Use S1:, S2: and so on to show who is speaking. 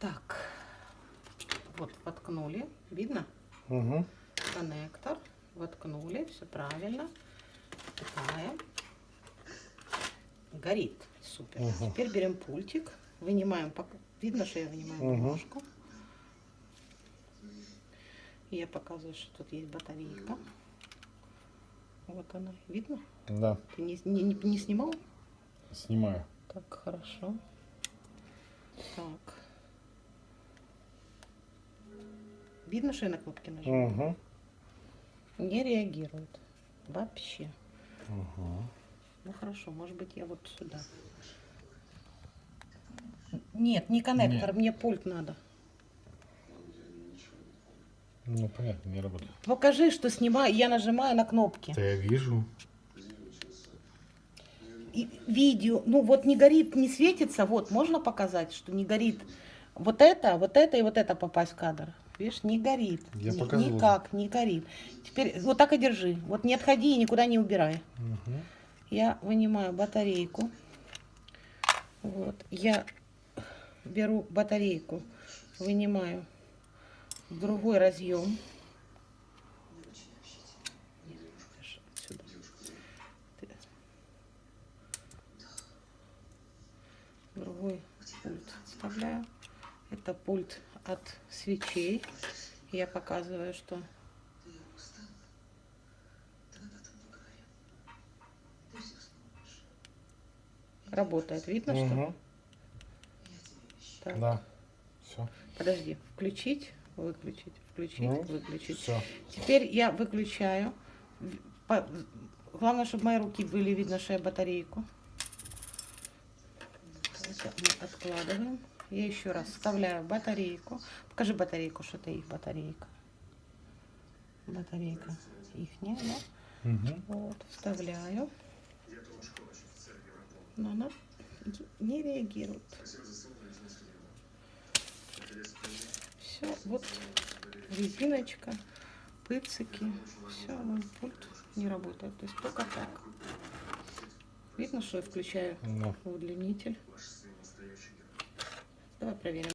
S1: Так, вот воткнули, видно?
S2: Угу.
S1: Коннектор, воткнули, все правильно. Втыкаем. Горит, супер.
S2: Угу.
S1: Теперь берем пультик, вынимаем, видно, что я вынимаю бумажку. Я показываю, что тут есть батарейка. Вот она, видно?
S2: Да.
S1: Ты не снимал?
S2: Снимаю.
S1: Так, хорошо. Так. Видно, что я на кнопки нажимаю?
S2: Угу.
S1: Не реагирует. Вообще.
S2: Угу.
S1: Ну хорошо, может быть, я вот сюда. Нет, не коннектор,
S2: Нет.
S1: мне пульт надо.
S2: Ну, понятно, не работает.
S1: Покажи, что снимаю, я нажимаю на кнопки.
S2: Да я вижу.
S1: И видео, ну вот не горит, не светится, вот, можно показать, что не горит вот это и вот это попасть в кадр. Видишь, не горит.
S2: Я показывал.
S1: Никак не горит. Теперь вот так и держи. Вот не отходи и никуда не убирай.
S2: Угу.
S1: Я вынимаю батарейку. Вот, я беру батарейку, вынимаю в другой разъем. Сюда. Другой пульт вставляю. Это пульт от свечей. Я показываю, что работает. Видно, что? Так.
S2: Да. Все.
S1: Подожди. Включить, выключить, включить,
S2: Ну,
S1: выключить.
S2: все.
S1: Теперь я выключаю. Главное, чтобы мои руки были видно, что я батарейку. Это мы откладываем. Я еще раз вставляю батарейку. Покажи батарейку, что это их батарейка. Батарейка ихняя, да?
S2: Угу.
S1: Вот, вставляю. Но она не реагирует. Все, вот резиночка, пыцики. Все, мой пульт не работает. То есть только так. Видно, что я включаю
S2: Да.
S1: удлинитель. Давай проверим.